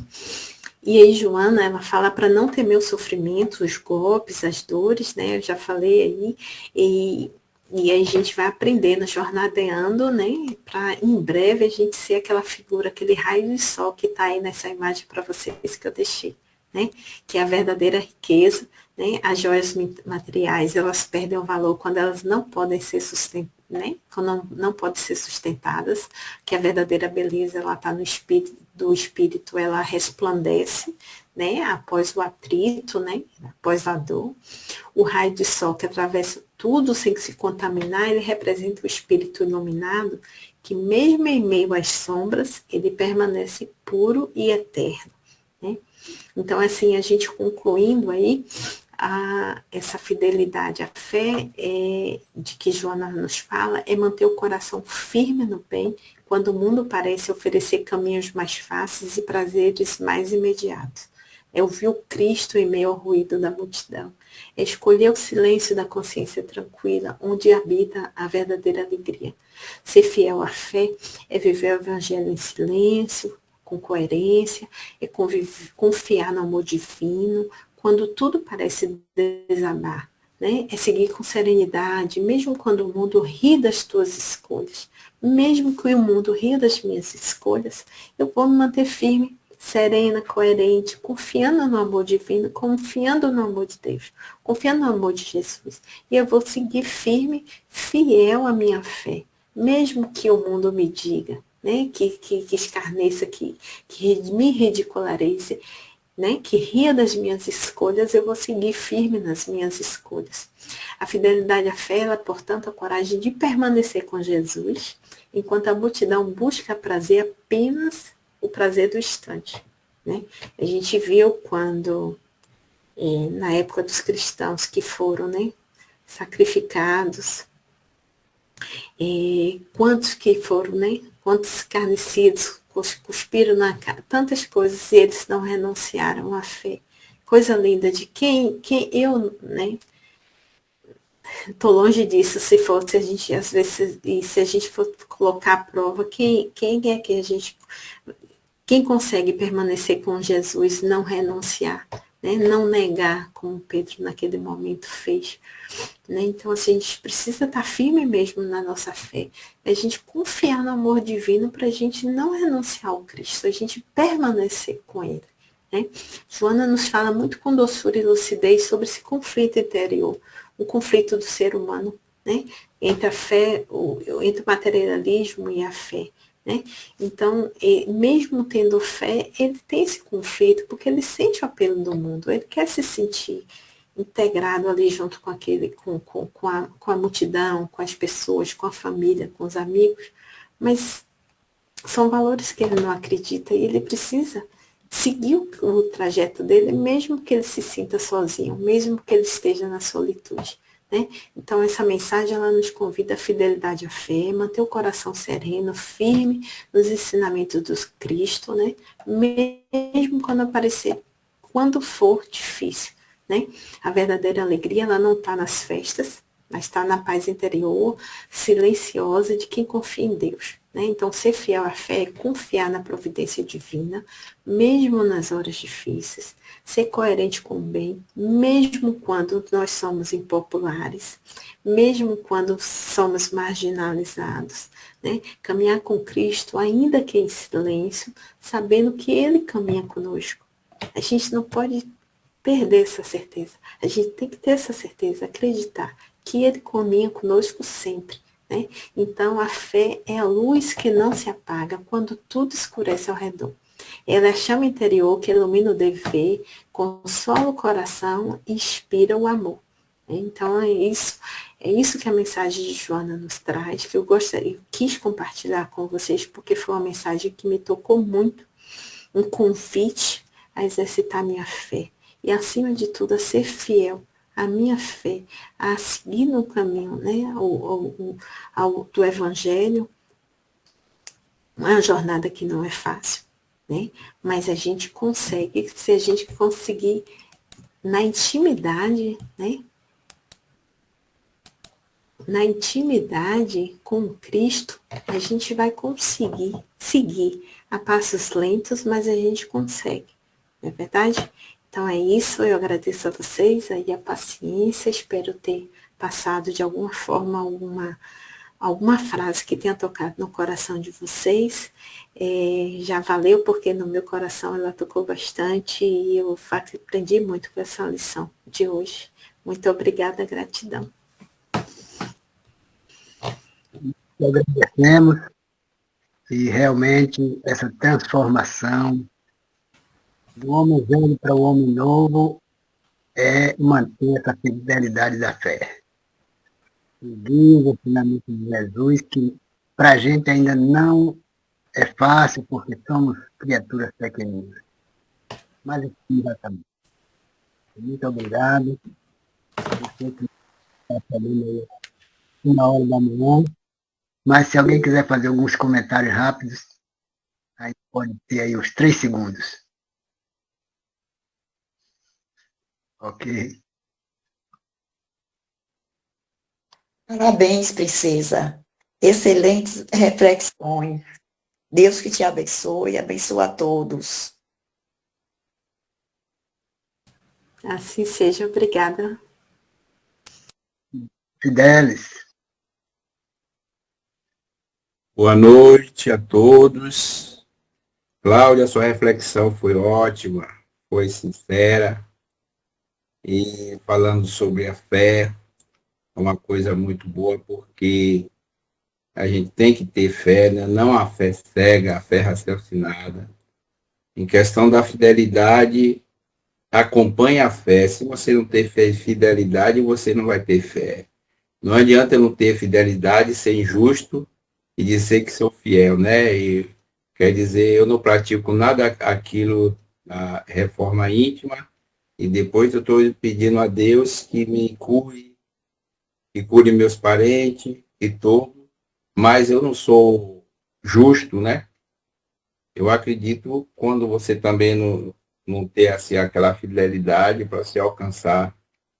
S2: E aí, Joana, ela fala para não temer o sofrimento, os golpes, as dores, né? Eu já falei aí. E aí a gente vai aprendendo, jornadeando, né? Para em breve a gente ser aquela figura, aquele raio de sol que está aí nessa imagem para vocês que eu deixei, né? Que é a verdadeira riqueza, né? As joias materiais, elas perdem o valor quando elas não podem ser sustentadas, né? Quando não podem ser sustentadas, que a verdadeira beleza, ela está no espírito, do espírito, ela resplandece, né? Após o atrito, né? Após a dor. O raio de sol que atravessa tudo sem se contaminar, ele representa o espírito iluminado, que mesmo em meio às sombras, ele permanece puro e eterno, né? Então, assim, a gente concluindo aí, essa fidelidade à fé de que Joana nos fala, é manter o coração firme no bem, quando o mundo parece oferecer caminhos mais fáceis e prazeres mais imediatos. É ouvir o Cristo em meio ao ruído da multidão. É escolher o silêncio da consciência tranquila, onde habita a verdadeira alegria. Ser fiel à fé é viver o evangelho em silêncio, com coerência, é confiar no amor divino, quando tudo parece desabar, né? É seguir com serenidade, mesmo quando o mundo ri das tuas escolhas. Mesmo que o mundo ria das minhas escolhas, eu vou me manter firme, serena, coerente, confiando no amor divino, confiando no amor de Deus, confiando no amor de Jesus. E eu vou seguir firme, fiel à minha fé, mesmo que o mundo me diga, né, que escarneça, que me ridicularize. né, que ria das minhas escolhas, eu vou seguir firme nas minhas escolhas. A fidelidade à fé, ela, portanto, a coragem de permanecer com Jesus, enquanto a multidão busca prazer apenas o prazer do instante. Né? A gente viu quando, na época dos cristãos que foram, né, sacrificados, quantos que foram, né, quantos escarnecidos, cuspiram na cara, tantas coisas, e eles não renunciaram à fé. Coisa linda de quem eu, né, estou longe disso, se a gente, às vezes, e se a gente for colocar à prova, quem é que a gente, quem consegue permanecer com Jesus, não renunciar, né, não negar, como Pedro naquele momento fez. Né? Então, assim, a gente precisa estar firme mesmo na nossa fé, a gente confiar no amor divino para a gente não renunciar ao Cristo, a gente permanecer com Ele. Né? Joana nos fala muito com doçura e lucidez sobre esse conflito interior, o conflito do ser humano, né? Entre a fé, entre o materialismo e a fé. Né? Então, mesmo tendo fé, ele tem esse conflito, porque ele sente o apelo do mundo, ele quer se sentir integrado ali junto com aquele, com a multidão, com as pessoas, com a família, com os amigos, mas são valores que ele não acredita e ele precisa seguir o trajeto dele, mesmo que ele se sinta sozinho, mesmo que ele esteja na solitude. Né? Então, essa mensagem, ela nos convida à fidelidade à fé, manter o coração sereno, firme nos ensinamentos do Cristo, né? Mesmo quando for difícil. Né? A verdadeira alegria, ela não está nas festas, mas está na paz interior, silenciosa de quem confia em Deus. Né? Então, ser fiel à fé é confiar na providência divina, mesmo nas horas difíceis, ser coerente com o bem, mesmo quando nós somos impopulares, mesmo quando somos marginalizados. Né? Caminhar com Cristo, ainda que em silêncio, sabendo que Ele caminha conosco. A gente não pode perder essa certeza. A gente tem que ter essa certeza, acreditar que Ele caminha conosco sempre. Né? Então, a fé é a luz que não se apaga quando tudo escurece ao redor. Ela é a chama interior que ilumina o dever, consola o coração e inspira o amor. Então, é isso que a mensagem de Joana nos traz, que eu quis compartilhar com vocês, porque foi uma mensagem que me tocou muito, um convite a exercitar minha fé. E, acima de tudo, a ser fiel à minha fé, a seguir no caminho, né, do Evangelho. É uma jornada que não é fácil, né? Mas a gente consegue, se a gente conseguir na intimidade, né? Na intimidade com Cristo, a gente vai conseguir seguir a passos lentos, mas a gente consegue, não é verdade? Então é isso, eu agradeço a vocês aí a paciência, espero ter passado de alguma forma alguma frase que tenha tocado no coração de vocês. Já valeu, porque no meu coração ela tocou bastante e eu aprendi muito com essa lição de hoje. Muito obrigada, gratidão.
S1: Agradecemos e realmente essa transformação do homem velho para o homem novo é manter essa fidelidade da fé. Seguir o ensinamento de Jesus, que para a gente ainda não é fácil, porque somos criaturas pequeninas. Mas assim já está. Muito obrigado. Você que está falando aí 1h da manhã. Mas se alguém quiser fazer alguns comentários rápidos, aí pode ter aí os 3 segundos. Ok.
S3: Parabéns, princesa. Excelentes reflexões. Deus que te abençoe e abençoe a todos.
S2: Assim seja, obrigada.
S1: Fidelis.
S4: Boa noite a todos. Cláudia, sua reflexão foi ótima, foi sincera. E falando sobre a fé, é uma coisa muito boa, porque a gente tem que ter fé, né? Não a fé cega, a fé raciocinada. Em questão da fidelidade, acompanha a fé. Se você não ter fé e fidelidade, você não vai ter fé. Não adianta eu não ter fidelidade, ser injusto e dizer que sou fiel, né? E quer dizer, eu não pratico nada aquilo, a reforma íntima, e depois eu estou pedindo a Deus que me cure, que cure meus parentes e tudo, mas eu não sou justo, né? Eu acredito quando você também não ter assim, aquela fidelidade para se alcançar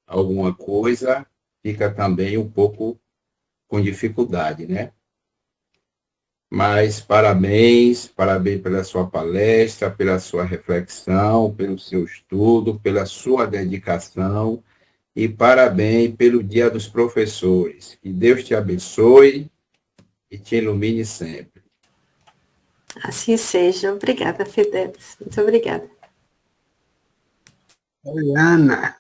S4: alguma coisa, fica também um pouco com dificuldade, né? Mas parabéns, parabéns pela sua palestra, pela sua reflexão, pelo seu estudo, pela sua dedicação e parabéns pelo Dia dos Professores. Que Deus te abençoe e te ilumine sempre.
S2: Assim seja. Obrigada, Fidelis. Muito obrigada.
S1: Eliana,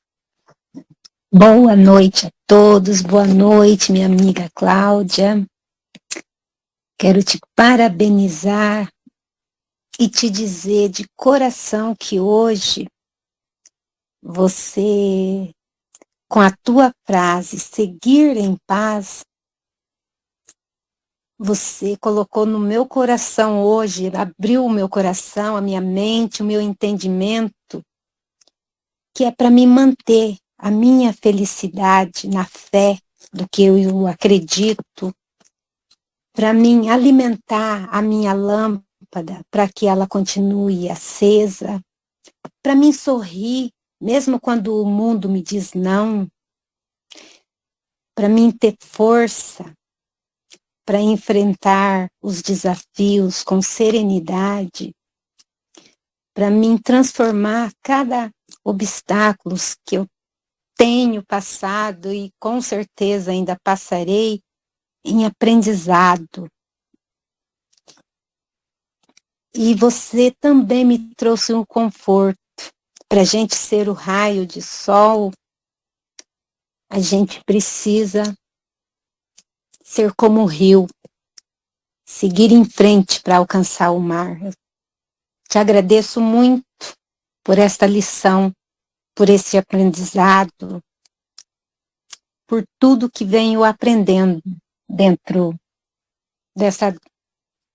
S5: Boa noite a todos, boa noite, minha amiga Cláudia. Quero te parabenizar e te dizer de coração que hoje você, com a tua frase, seguir em paz, você colocou no meu coração hoje, abriu o meu coração, a minha mente, o meu entendimento, que é para me manter a minha felicidade na fé do que eu acredito, para mim alimentar a minha lâmpada, para que ela continue acesa, para mim sorrir, mesmo quando o mundo me diz não, para mim ter força, para enfrentar os desafios com serenidade, para mim transformar cada obstáculo que eu tenho passado e com certeza ainda passarei em aprendizado. E você também me trouxe um conforto. Para a gente ser o raio de sol, a gente precisa ser como o rio, seguir em frente para alcançar o mar. Eu te agradeço muito por esta lição, por esse aprendizado, por tudo que venho aprendendo dentro dessa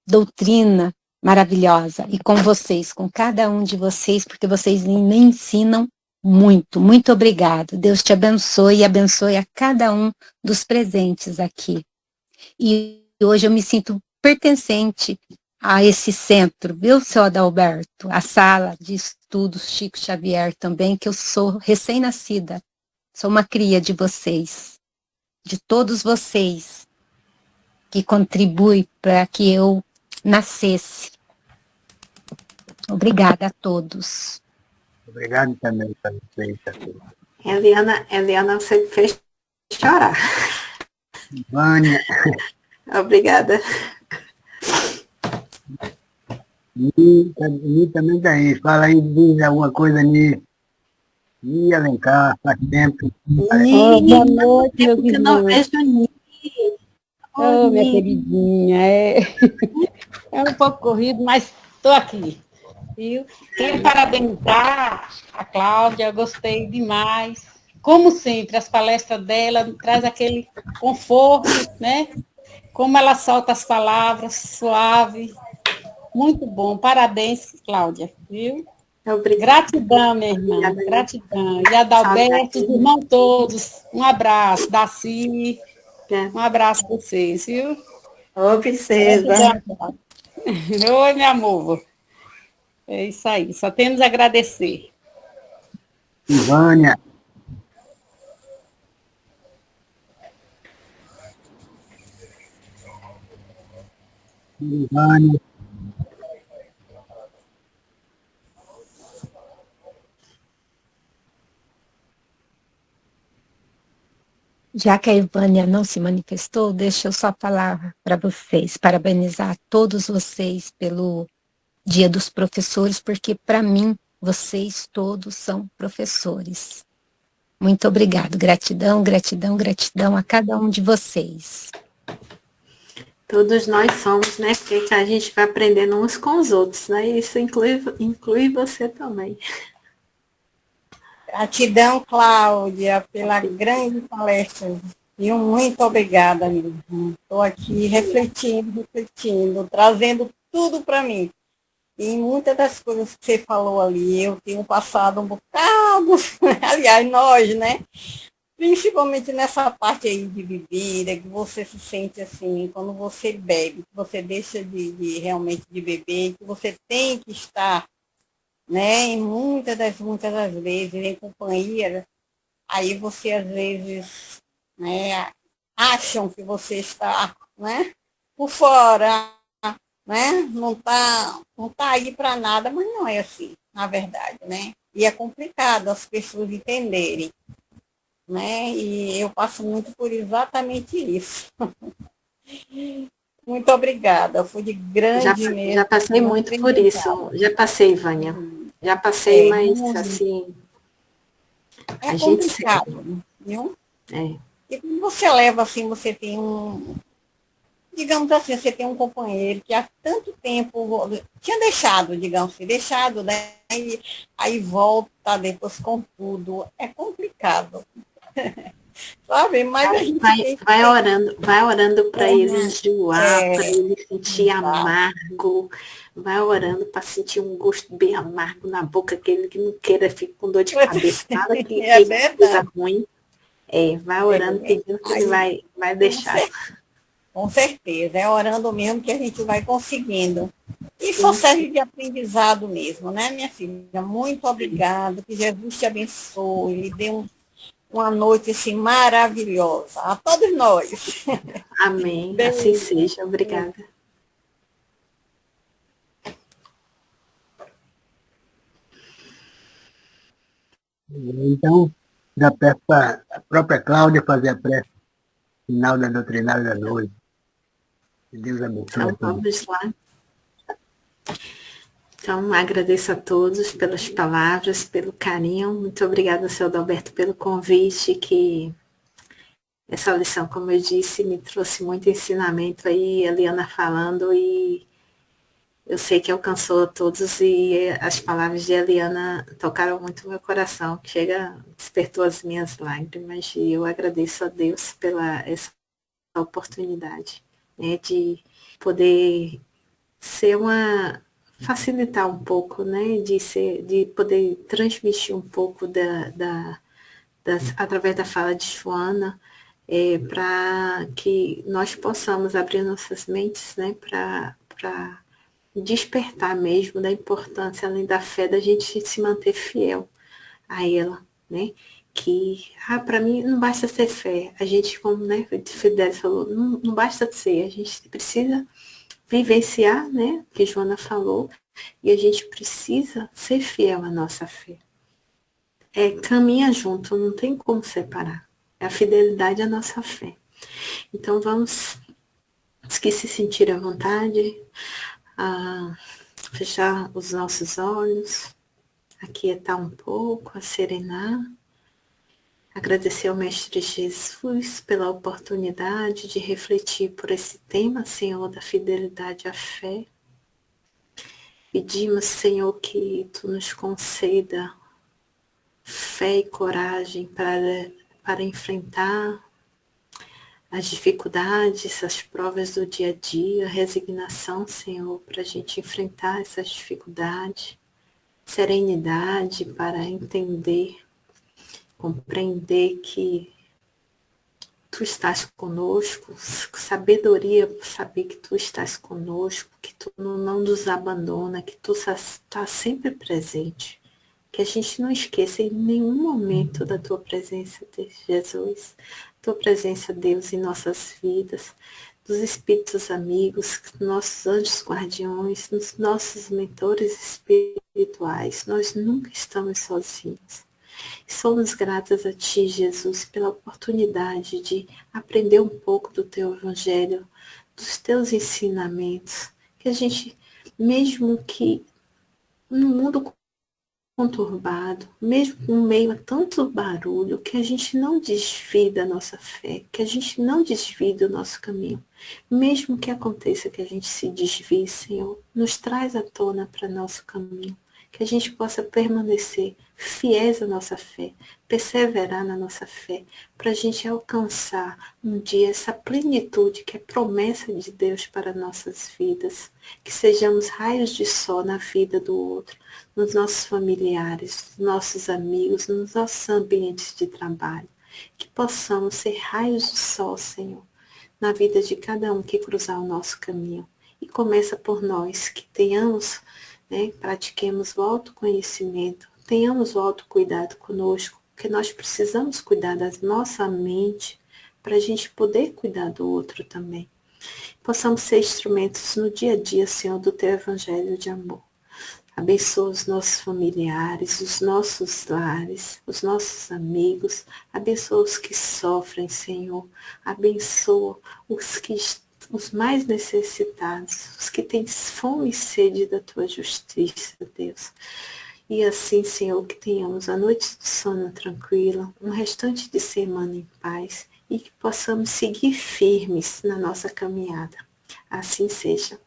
S5: doutrina maravilhosa. E com vocês, com cada um de vocês, porque vocês me ensinam muito. Muito obrigado. Deus te abençoe e abençoe a cada um dos presentes aqui. E hoje eu me sinto pertencente a esse centro, viu, seu Adalberto? A sala de estudos Chico Xavier também, que eu sou recém-nascida. Sou uma cria de vocês, de todos vocês, que contribuem para que eu nascesse. Obrigada a todos.
S1: obrigado também para vocês.
S2: Eliana, você me fez chorar.
S1: Vânia,
S2: Obrigada.
S1: Ni também está aí. Fala aí, diz alguma coisa, Ni. Ni Alencar, faz tempo.
S6: Boa noite, meus
S2: Porque eu não
S6: irmãos.
S2: vejo Ni.
S6: Oh, minha
S2: Ni.
S6: queridinha, é um pouco corrido, mas estou aqui, viu? Quero parabenizar a Cláudia, eu gostei demais. Como sempre, as palestras dela traz aquele conforto, né? Como ela solta as palavras, suave. Muito bom, parabéns, Cláudia, viu?
S2: Obrigada.
S6: Gratidão, minha irmã,
S2: Obrigada.
S6: gratidão. E Adalberto, os irmãos todos, um abraço. Daci, um abraço para vocês, viu?
S3: Ô, princesa.
S6: Gratidão. Oi, meu amor. É isso aí, só temos a agradecer.
S1: Vânia, Vânia,
S5: Já que a Ivânia não se manifestou, deixa eu só falar para vocês, parabenizar todos vocês pelo Dia dos Professores, porque para mim, vocês todos são professores. Muito obrigado, gratidão, gratidão, gratidão a cada um de vocês.
S2: Todos nós somos, né? Porque a gente vai aprendendo uns com os outros, né? Isso inclui você também.
S7: Gratidão, Cláudia, pela grande palestra. E muito obrigada mesmo. Estou aqui refletindo, trazendo tudo para mim. E muitas das coisas que você falou ali, eu tenho passado um bocado, aliás, nós, né? Principalmente nessa parte aí de bebida, que você se sente assim, quando você bebe, que você deixa de realmente de beber, que você tem que estar, né? E muitas das vezes, em companhia, aí você às vezes, né, acham que você está, né, por fora, né? Não tá aí para nada, mas não é assim, na verdade, né? E é complicado as pessoas entenderem, né? E eu passo muito por exatamente isso. Muito obrigada, foi de
S2: Já,
S7: grande
S2: já
S7: mesmo,
S2: passei
S7: muito
S2: muito por isso.
S7: aprendizado.
S2: Já passei, Vânia. Já passei,
S7: É,
S2: mas assim,
S7: é
S2: a gente
S7: complicado, viu?
S2: é,
S7: E quando você leva assim, você tem digamos assim, você tem um companheiro que há tanto tempo tinha deixado, digamos assim, deixado, né? E aí volta depois com tudo. É complicado, sabe? Mas a gente tem que
S2: vai orando para ele enjoar, para
S7: é,
S2: ele sentir amargo, vai orando para sentir um gosto bem amargo na boca, aquele que não queira ficar com dor de cabeça, nada que
S7: é
S2: coisa
S7: verdade.
S2: ruim. É, vai orando, pedindo que ele
S7: Aí,
S2: vai
S7: com
S2: deixar.
S7: com certeza, é orando mesmo que a gente vai conseguindo. E só
S2: Sim,
S7: serve de aprendizado mesmo, né, minha filha? Muito obrigada, que Jesus te abençoe, lhe dê uma noite assim, maravilhosa. A todos nós.
S2: amém. Assim
S7: Beijo.
S2: seja. Obrigada.
S1: Então, já peço para a própria Cláudia fazer a prece final da doutrinária da noite. Que Deus abençoe a
S2: Então,
S1: todos.
S2: vamos lá. Então, agradeço a todos pelas palavras, pelo carinho. Muito obrigada, seu Adalberto, pelo convite, que essa lição, como eu disse, me trouxe muito ensinamento aí, a Eliana falando, e eu sei que alcançou a todos, e as palavras de Eliana tocaram muito meu coração, que despertou as minhas lágrimas, e eu agradeço a Deus pela essa oportunidade, né, de poder ser facilitar um pouco, né, de poder transmitir um pouco através da fala de Joana, para que nós possamos abrir nossas mentes, né, para despertar mesmo da importância, além da fé, da gente se manter fiel a ela, né, que, para mim, não basta ser fé, a gente, como, né, Fidel falou, não basta ser, a gente precisa vivenciar, né, que Joana falou, e a gente precisa ser fiel à nossa fé. Caminha junto, não tem como separar. É a fidelidade à nossa fé. Então vamos, os que se sentirem à vontade, a fechar os nossos olhos, aquietar um pouco, a serenar, agradecer ao Mestre Jesus pela oportunidade de refletir por esse tema, Senhor, da fidelidade à fé. Pedimos, Senhor, que Tu nos conceda fé e coragem para enfrentar as dificuldades, as provas do dia a dia, resignação, Senhor, para a gente enfrentar essas dificuldades, serenidade para entender, compreender que Tu estás conosco, sabedoria para saber que Tu estás conosco, que Tu não nos abandona, que Tu está sempre presente. Que a gente não esqueça em nenhum momento da Tua presença, Jesus, Tua presença, Deus, em nossas vidas, dos espíritos amigos, nossos anjos guardiões, dos nossos mentores espirituais. Nós nunca estamos sozinhos. Somos gratas a Ti, Jesus, pela oportunidade de aprender um pouco do Teu Evangelho, dos Teus ensinamentos, que a gente, mesmo que no mundo conturbado, mesmo no meio a tanto barulho, que a gente não desvie da nossa fé, que a gente não desvie do nosso caminho. Mesmo que aconteça que a gente se desvie, Senhor, nos traz à tona para nosso caminho. que a gente possa permanecer fiéis à nossa fé, perseverar na nossa fé, para a gente alcançar um dia essa plenitude que é promessa de Deus para nossas vidas, que sejamos raios de sol na vida do outro, nos nossos familiares, nos nossos amigos, nos nossos ambientes de trabalho, que possamos ser raios de sol, Senhor, na vida de cada um que cruzar o nosso caminho. E começa por nós, que tenhamos, pratiquemos o autoconhecimento, tenhamos o autocuidado conosco, porque nós precisamos cuidar da nossa mente para a gente poder cuidar do outro também. Possamos ser instrumentos no dia a dia, Senhor, do Teu Evangelho de amor. Abençoa os nossos familiares, os nossos lares, os nossos amigos. Abençoa os que sofrem, Senhor. Abençoa os mais necessitados, os que têm fome e sede da Tua justiça, Deus. E assim, Senhor, que tenhamos a noite de sono tranquila, um restante de semana em paz e que possamos seguir firmes na nossa caminhada. Assim seja.